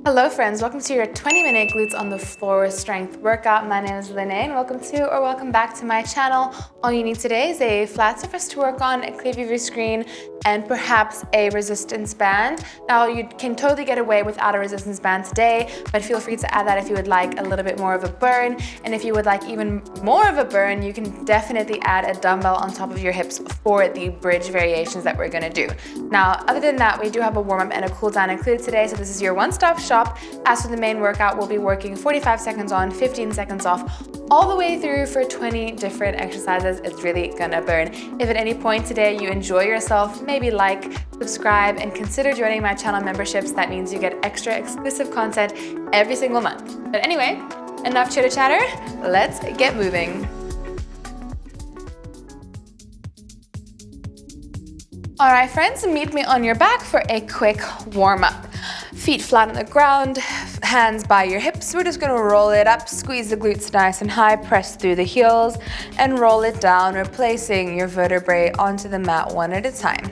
Hello friends, welcome to your 20-minute glutes on the floor strength workout. My name is Lene and welcome back to my channel. All you need today is a flat surface to work on, a clear view of your screen, and perhaps a resistance band. Now you can totally get away without a resistance band today, but feel free to add that if you would like a little bit more of a burn. And if you would like even more of a burn, you can definitely add a dumbbell on top of your hips for the bridge variations that we're gonna do. Now, other than that, we do have a warm-up and a cool down included today, so this is your one-stop shop. As for the main workout, we'll be working 45 seconds on, 15 seconds off, all the way through for 20 different exercises. It's really gonna burn. If at any point today you enjoy yourself, maybe like, subscribe, and consider joining my channel memberships. That means you get extra exclusive content every single month. But anyway, enough chitter chatter, let's get moving. All right, friends, meet me on your back for a quick warm-up. Feet flat on the ground, hands by your hips. We're just gonna roll it up, squeeze the glutes nice and high, press through the heels, and roll it down, replacing your vertebrae onto the mat one at a time.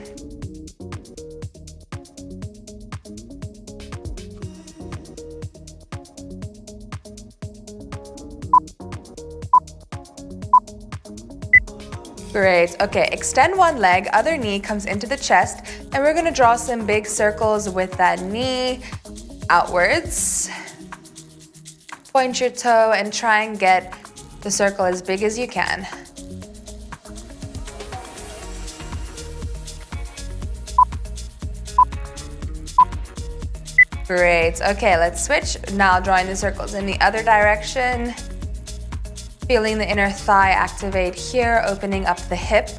Great, okay, extend one leg, other knee comes into the chest, and we're gonna draw some big circles with that knee outwards. Point your toe and try and get the circle as big as you can. Great, okay, let's switch. Now drawing the circles in the other direction. Feeling the inner thigh activate here, opening up the hip.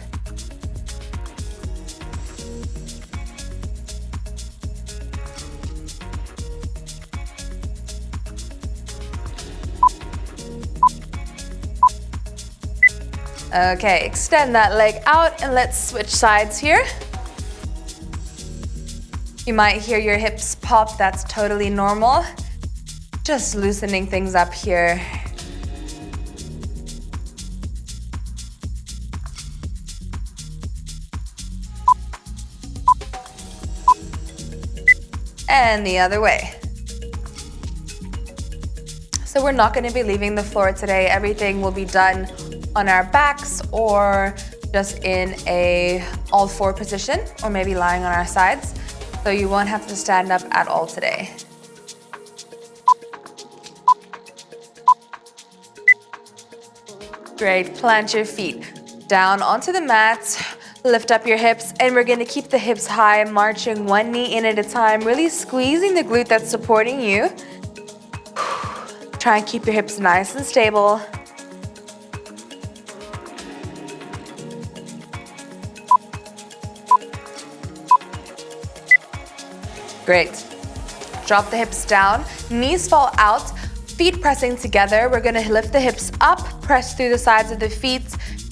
Okay, extend that leg out and let's switch sides here. You might hear your hips pop, that's totally normal. Just loosening things up here. And the other way. So we're not going to be leaving the floor today. Everything will be done on our backs or just in a all four position, or maybe lying on our sides. So you won't have to stand up at all today. Great, plant your feet down onto the mat. Lift up your hips, and we're gonna keep the hips high, marching one knee in at a time, really squeezing the glute that's supporting you. Try and keep your hips nice and stable. Great. Drop the hips down, knees fall out, feet pressing together. We're gonna lift the hips up, press through the sides of the feet,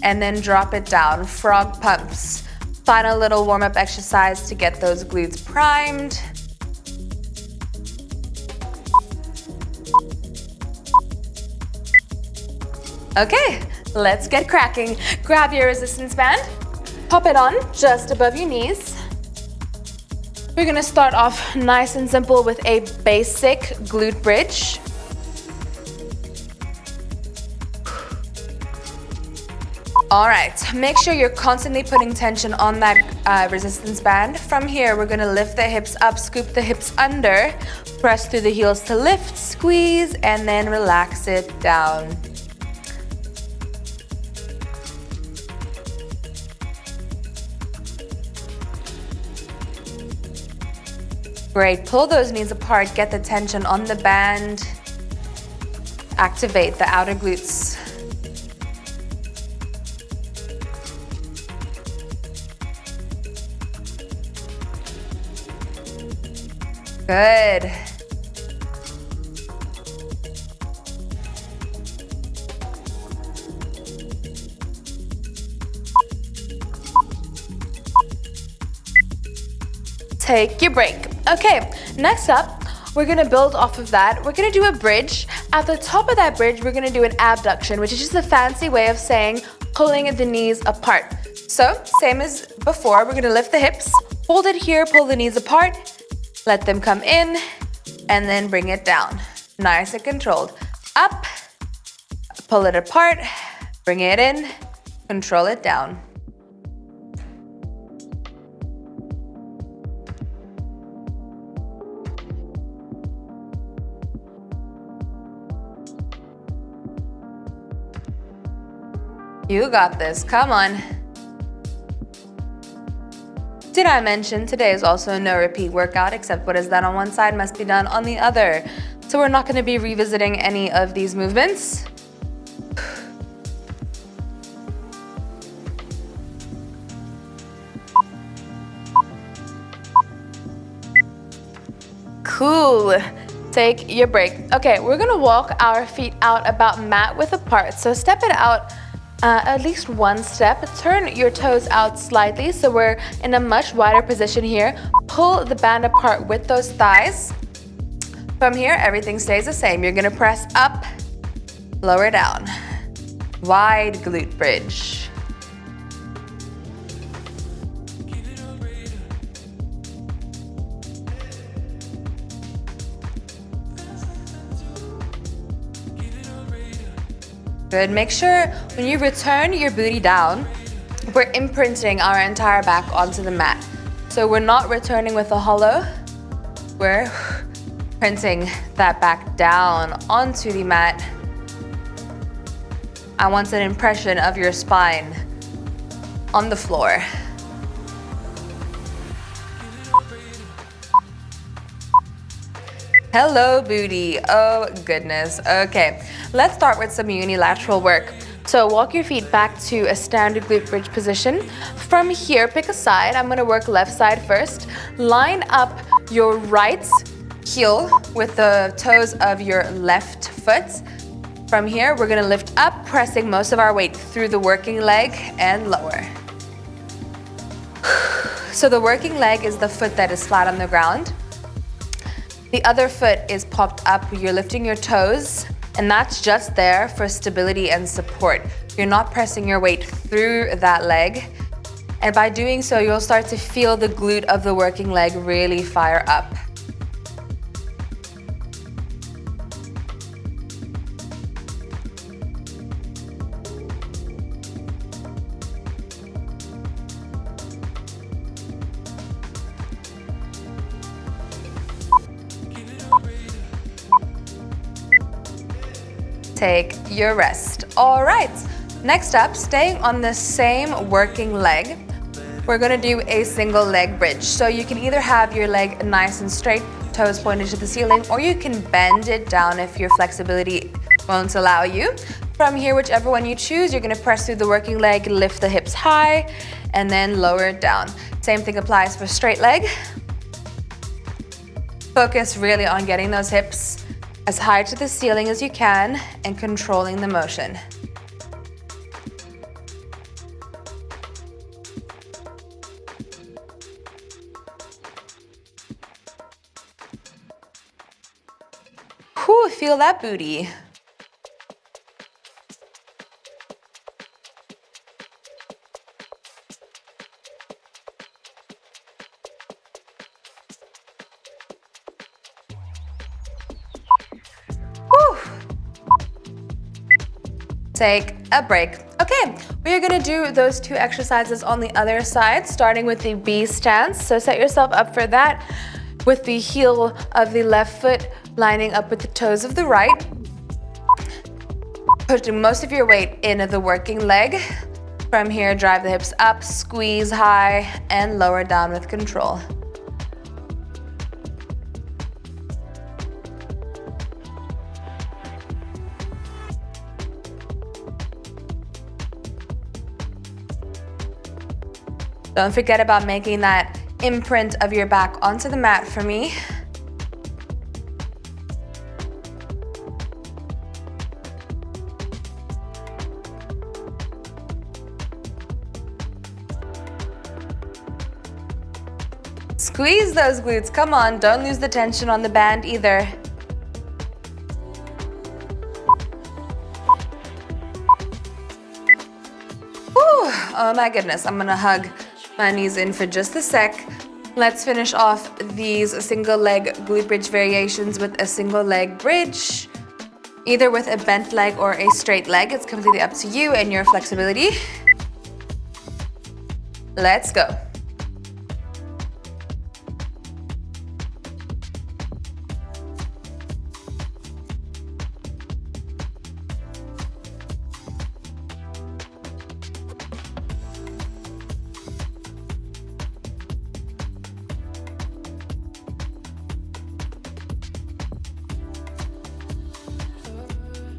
and then drop it down. Frog pumps. Final little warm-up exercise to get those glutes primed. Okay, let's get cracking. Grab your resistance band, pop it on just above your knees. We're gonna start off nice and simple with a basic glute bridge. All right, make sure you're constantly putting tension on that resistance band. From here, we're gonna lift the hips up, scoop the hips under, press through the heels to lift, squeeze, and then relax it down. Great, pull those knees apart, get the tension on the band, activate the outer glutes. Good. Take your break. Okay, next up, we're gonna build off of that. We're gonna do a bridge. At the top of that bridge, we're gonna do an abduction, which is just a fancy way of saying pulling the knees apart. So, same as before, we're gonna lift the hips, hold it here, pull the knees apart, let them come in, and then bring it down. Nice and controlled. Up, pull it apart, bring it in, control it down. You got this, come on. Did I mention today is also a no repeat workout, except what is done on one side must be done on the other. So we're not gonna be revisiting any of these movements. Cool. Take your break. Okay, we're gonna walk our feet out about mat width apart. So step it out at least one step. Turn your toes out slightly so we're in a much wider position here. Pull the band apart with those thighs. From here, everything stays the same. You're gonna press up, lower down. Wide glute bridge. Good. Make sure when you return your booty down, we're imprinting our entire back onto the mat. So we're not returning with a hollow, we're printing that back down onto the mat. I want an impression of your spine on the floor. Hello, booty. Oh, goodness. Okay, let's start with some unilateral work. So walk your feet back to a standard glute bridge position. From here, pick a side. I'm gonna work left side first. Line up your right heel with the toes of your left foot. From here, we're gonna lift up, pressing most of our weight through the working leg and lower. So the working leg is the foot that is flat on the ground. The other foot is popped up, you're lifting your toes, and that's just there for stability and support. You're not pressing your weight through that leg. And by doing so, you'll start to feel the glute of the working leg really fire up. Take your rest. All right, next up, staying on the same working leg, we're gonna do a single leg bridge. So you can either have your leg nice and straight, toes pointed to the ceiling, or you can bend it down if your flexibility won't allow you. From here, whichever one you choose, you're gonna press through the working leg, lift the hips high, and then lower it down. Same thing applies for straight leg. Focus really on getting those hips as high to the ceiling as you can and controlling the motion. Whew, feel that booty. Take a break. Okay, we are gonna do those two exercises on the other side, starting with the B stance. So set yourself up for that with the heel of the left foot lining up with the toes of the right. Put most of your weight in the working leg. From here, drive the hips up, squeeze high, and lower down with control. Don't forget about making that imprint of your back onto the mat for me. Squeeze those glutes, come on, don't lose the tension on the band either. Whew, oh my goodness, I'm gonna hug my knees in for just a sec. Let's finish off these single leg glute bridge variations with a single leg bridge, either with a bent leg or a straight leg. It's completely up to you and your flexibility. Let's go.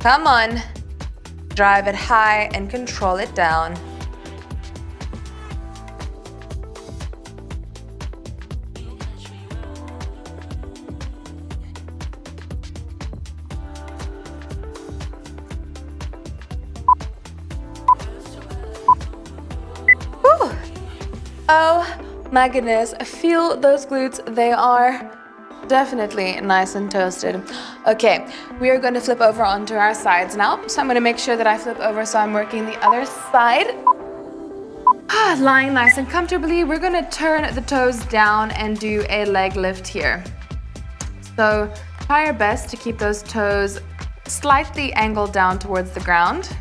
Come on, drive it high and control it down. Whew. Oh my goodness, feel those glutes, they are definitely nice and toasted. Okay, we are going to flip over onto our sides now. So I'm going to make sure that I flip over so I'm working the other side. Lying nice and comfortably, we're going to turn the toes down and do a leg lift here. So try your best to keep those toes slightly angled down towards the ground.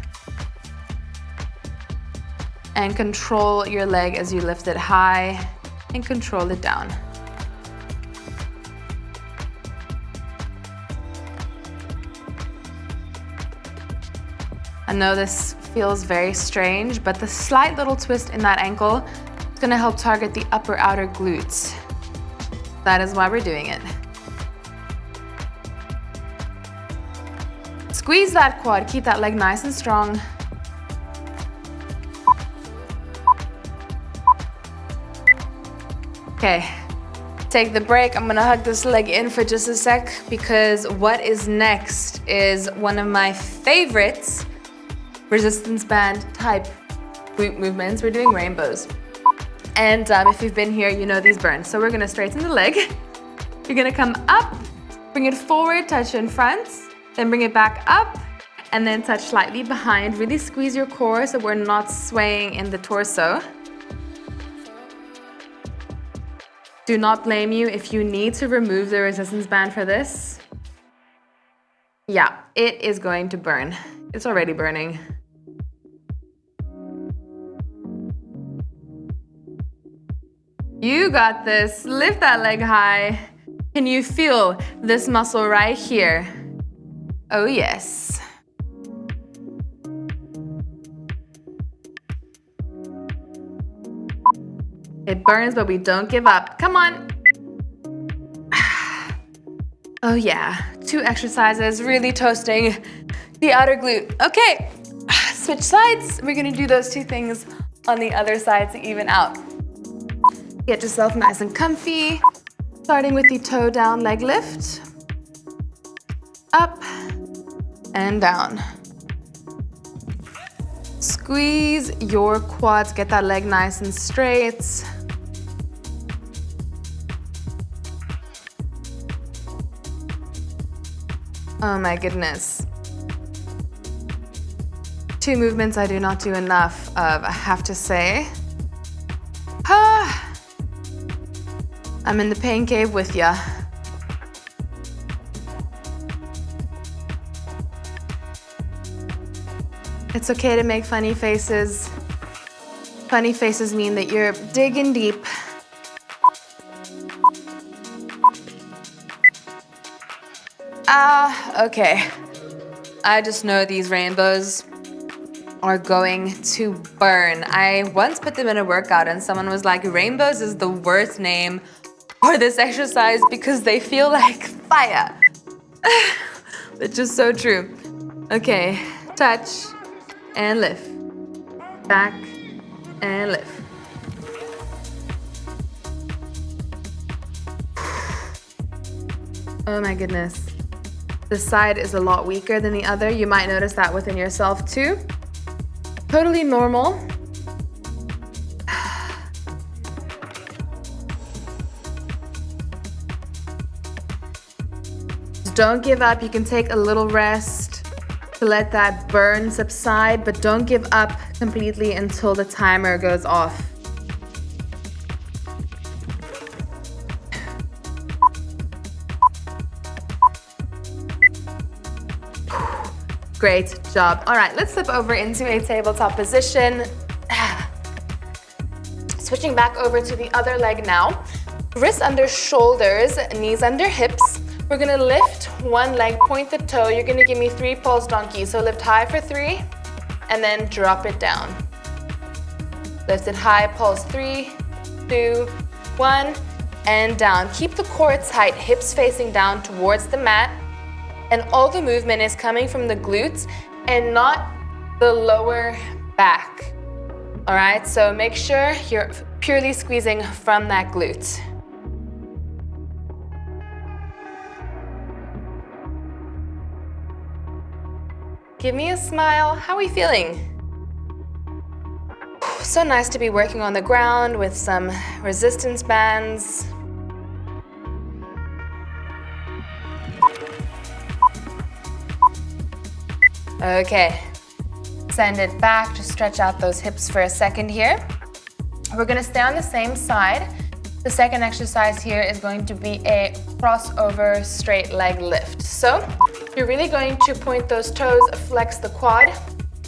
And control your leg as you lift it high and control it down. I know this feels very strange, but the slight little twist in that ankle is going to help target the upper outer glutes. That is why we're doing it. Squeeze that quad, keep that leg nice and strong. Okay, take the break. I'm gonna hug this leg in for just a sec because what is next is one of my favorites resistance band type glute movements. We're doing rainbows. And if you've been here, you know these burn. So we're gonna straighten the leg. You're gonna come up, bring it forward, touch in front, then bring it back up, and then touch slightly behind. Really squeeze your core so we're not swaying in the torso. Do not blame you if you need to remove the resistance band for this. Yeah, it is going to burn. It's already burning. You got this. Lift that leg high. Can you feel this muscle right here? Oh yes. It burns, but we don't give up. Come on. Oh yeah, 2 exercises, really toasting the outer glute. Okay, switch sides. We're gonna do those 2 things on the other side to even out. Get yourself nice and comfy. Starting with the toe down leg lift. Up and down. Squeeze your quads, get that leg nice and straight. Oh my goodness. 2 movements I do not do enough of, I have to say. I'm in the pain cave with ya. It's okay to make funny faces. Funny faces mean that you're digging deep. Okay. I just know these rainbows are going to burn. I once put them in a workout and someone was like, rainbows is the worst name for this exercise because they feel like fire. It's just so true. Okay, touch and lift. Back and lift. Oh my goodness. This side is a lot weaker than the other. You might notice that within yourself too. Totally normal. Just don't give up. You can take a little rest to let that burn subside, but don't give up completely until the timer goes off. Great job. All right, let's flip over into a tabletop position. Switching back over to the other leg now. Wrists under shoulders, knees under hips. We're gonna lift one leg, point the toe. You're gonna give me 3 pulse donkeys. So lift high for 3, and then drop it down. Lift it high, pulse 3, 2, 1, and down. Keep the core tight, hips facing down towards the mat. And all the movement is coming from the glutes and not the lower back. All right, so make sure you're purely squeezing from that glute. Give me a smile. How are we feeling? So nice to be working on the ground with some resistance bands. Okay, send it back, just stretch out those hips for a second here. We're gonna stay on the same side. The second exercise here is going to be a crossover straight leg lift. So you're really going to point those toes, flex the quad,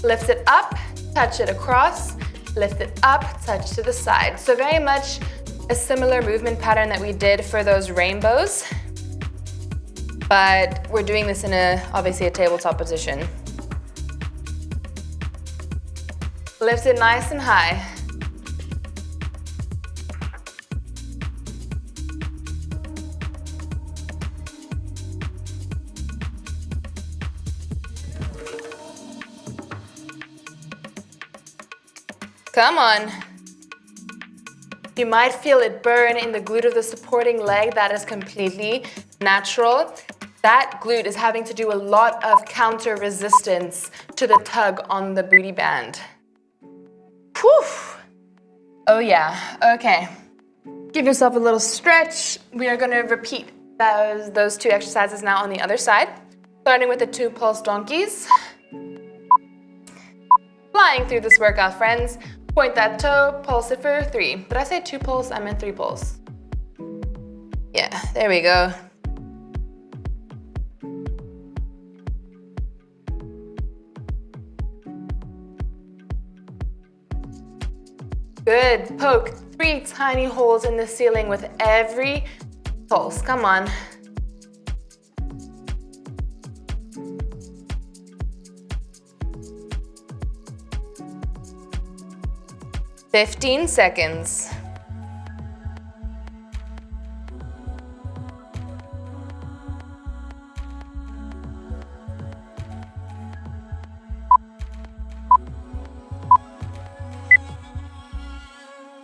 lift it up, touch it across, lift it up, touch to the side. So very much a similar movement pattern that we did for those rainbows, but we're doing this in obviously a tabletop position. Lift it nice and high. Come on. You might feel it burn in the glute of the supporting leg. That is completely natural. That glute is having to do a lot of counter resistance to the tug on the booty band. Whew. Oh yeah, okay. Give yourself a little stretch. We are gonna repeat those 2 exercises now on the other side. Starting with the 2 pulse donkeys. Flying through this workout, friends. Point that toe, pulse it for 3. Did I say 2 pulse? I meant 3 pulse. Yeah, there we go. Good, poke 3 tiny holes in the ceiling with every pulse. Come on. "15 seconds.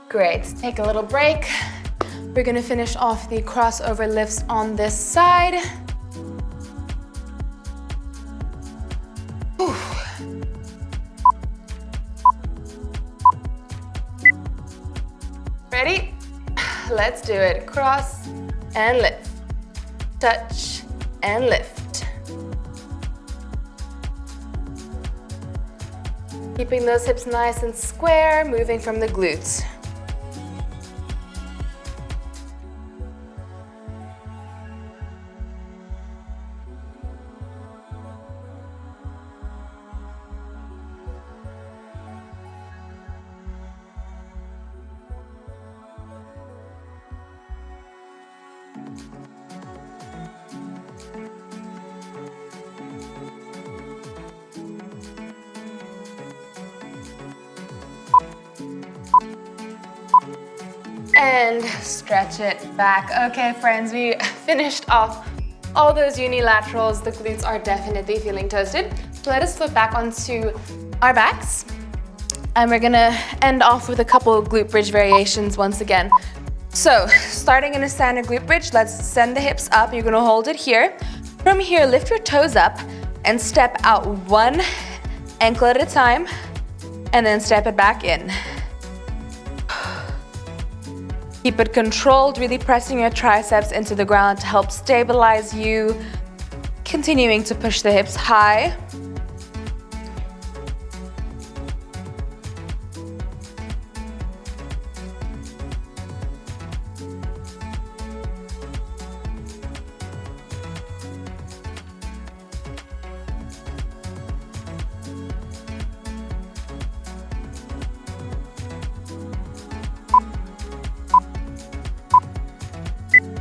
Great, take a little break. We're gonna finish off the crossover lifts on this side. Whew. Ready? Let's do it. Cross and lift. Touch and lift. Keeping those hips nice and square, moving from the glutes. And stretch it back. Okay, friends, we finished off all those unilaterals. The glutes are definitely feeling toasted. So let us flip back onto our backs. And we're gonna end off with a couple of glute bridge variations once again. So starting in a standard glute bridge, let's send the hips up. You're gonna hold it here. From here, lift your toes up and step out 1 ankle at a time, and then step it back in. Keep it controlled, really pressing your triceps into the ground to help stabilize you. Continuing to push the hips high.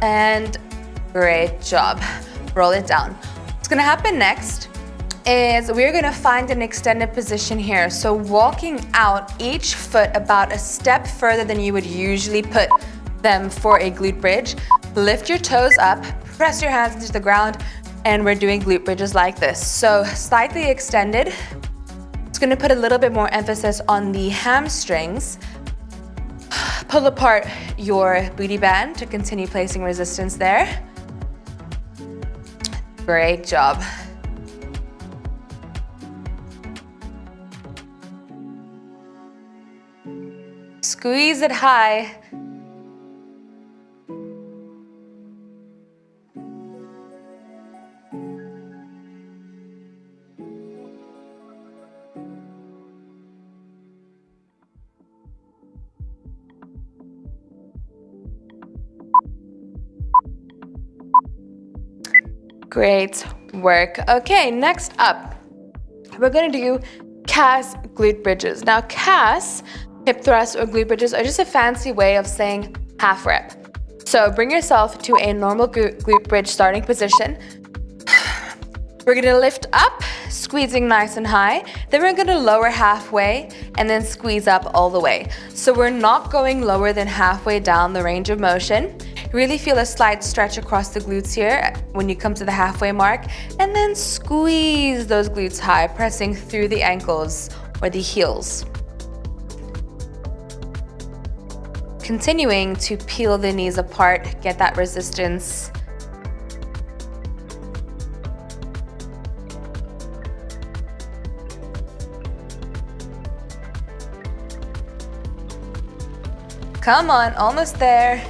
And great job. Roll it down. What's gonna happen next is we're gonna find an extended position here. So walking out each foot about a step further than you would usually put them for a glute bridge. Lift your toes up, press your hands into the ground, and we're doing glute bridges like this. So slightly extended. It's gonna put a little bit more emphasis on the hamstrings. Pull apart your booty band to continue placing resistance there. Great job. Squeeze it high. Great work. Okay, next up, we're gonna do calf glute bridges. Now, calves, hip thrusts, or glute bridges are just a fancy way of saying half rep. So bring yourself to a normal glute bridge starting position. We're gonna lift up, squeezing nice and high. Then we're gonna lower halfway and then squeeze up all the way. So we're not going lower than halfway down the range of motion. Really feel a slight stretch across the glutes here when you come to the halfway mark, and then squeeze those glutes high, pressing through the ankles or the heels. Continuing to peel the knees apart, get that resistance. Come on, almost there.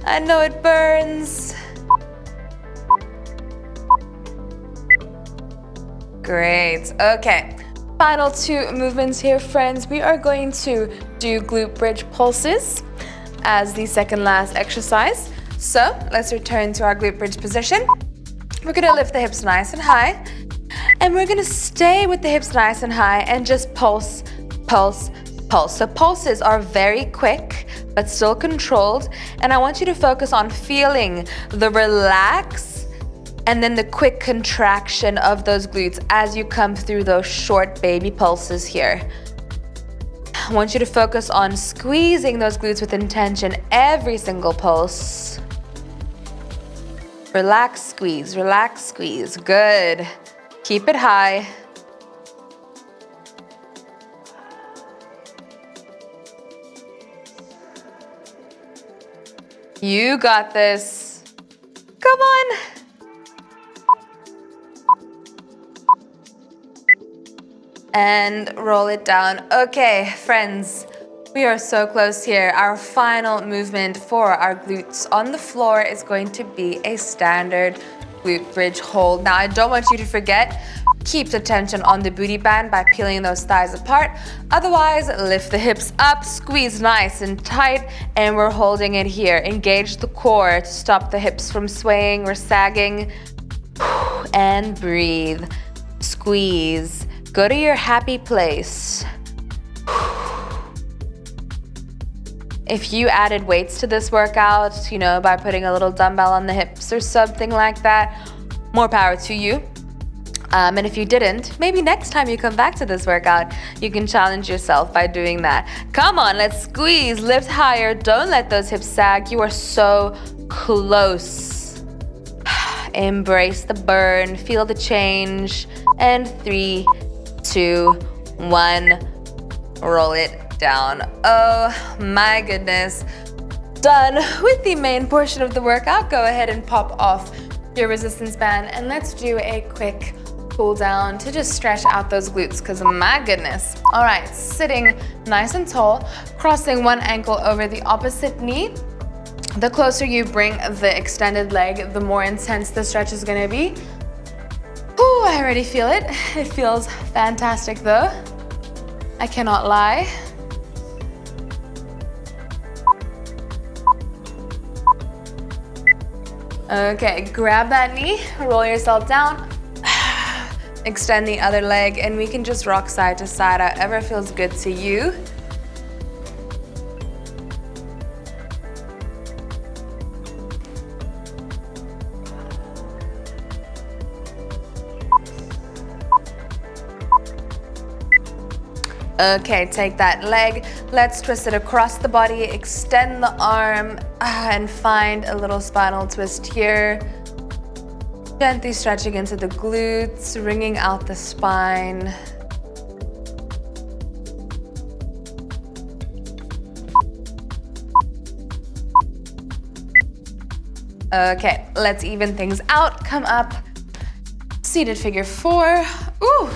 I know it burns. Great, okay. Final two movements here, friends. We are going to do glute bridge pulses as the second last exercise. So let's return to our glute bridge position. We're gonna lift the hips nice and high, and we're gonna stay with the hips nice and high and just pulse, pulse, pulse. So pulses are very quick, but still controlled. And I want you to focus on feeling the relax and then the quick contraction of those glutes as you come through those short baby pulses here. I want you to focus on squeezing those glutes with intention every single pulse. Relax, squeeze, relax, squeeze. Good. Keep it high. You got this. Come on. And roll it down. Okay, friends, we are so close here. Our final movement for our glutes on the floor is going to be a standard glute bridge hold. Now, I don't want you to forget, keep the tension on the booty band by peeling those thighs apart. Otherwise, lift the hips up, squeeze nice and tight, and we're holding it here. Engage the core to stop the hips from swaying or sagging. And breathe. Squeeze. Go to your happy place. If you added weights to this workout, you know, by putting a little dumbbell on the hips or something like that, more power to you. And if you didn't, maybe next time you come back to this workout, you can challenge yourself by doing that. Come on, let's squeeze, lift higher. Don't let those hips sag. You are so close. Embrace the burn, feel the change. And 3, 2, 1, roll it down. Oh my goodness. Done with the main portion of the workout. Go ahead and pop off your resistance band and let's do a quick cool down to just stretch out those glutes, because my goodness. All right, sitting nice and tall, crossing one ankle over the opposite knee. The closer you bring the extended leg, the more intense the stretch is gonna be. Ooh, I already feel it. It feels fantastic though. I cannot lie. Okay, grab that knee, roll yourself down, extend the other leg, and we can just rock side to side, however feels good to you. Okay, take that leg. Let's twist it across the body, extend the arm, and find a little spinal twist here. Gently stretching into the glutes, wringing out the spine. Okay, let's even things out. Come up, seated figure 4. Ooh,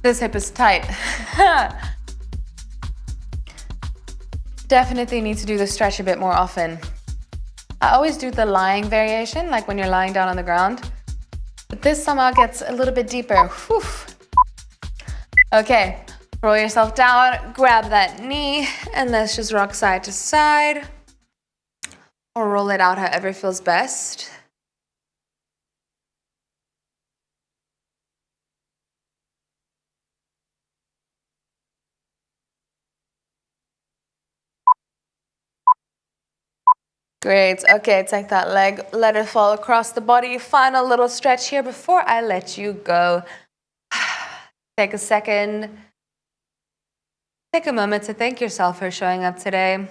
this hip is tight. Definitely need to do the stretch a bit more often. I always do the lying variation, like when you're lying down on the ground. But this somehow gets a little bit deeper. Whew. Okay, roll yourself down, grab that knee, and let's just rock side to side. Or roll it out however feels best. Great. Okay, take that leg, let it fall across the body. Final little stretch here before I let you go. Take a second. Take a moment to thank yourself for showing up today.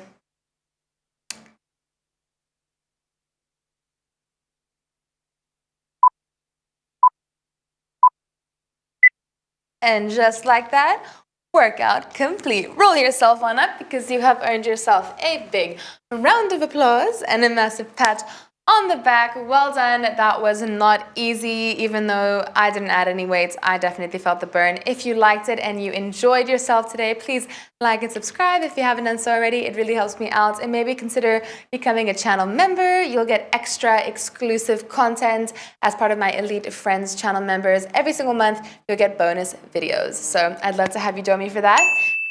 And just like that, workout complete. Roll yourself on up because you have earned yourself a big round of applause and a massive pat on the back. Well done. That was not easy. Even though I didn't add any weights, I definitely felt the burn. If you liked it and you enjoyed yourself today, please like and subscribe if you haven't done so already. It really helps me out. And maybe consider becoming a channel member. You'll get extra exclusive content as part of my Elite Friends channel members. Every single month, you'll get bonus videos. So I'd love to have you join me for that.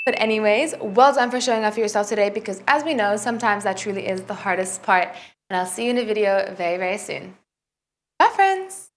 But anyways, well done for showing up for yourself today, because as we know, sometimes that truly is the hardest part. And I'll see you in a video very, very soon. Bye, friends.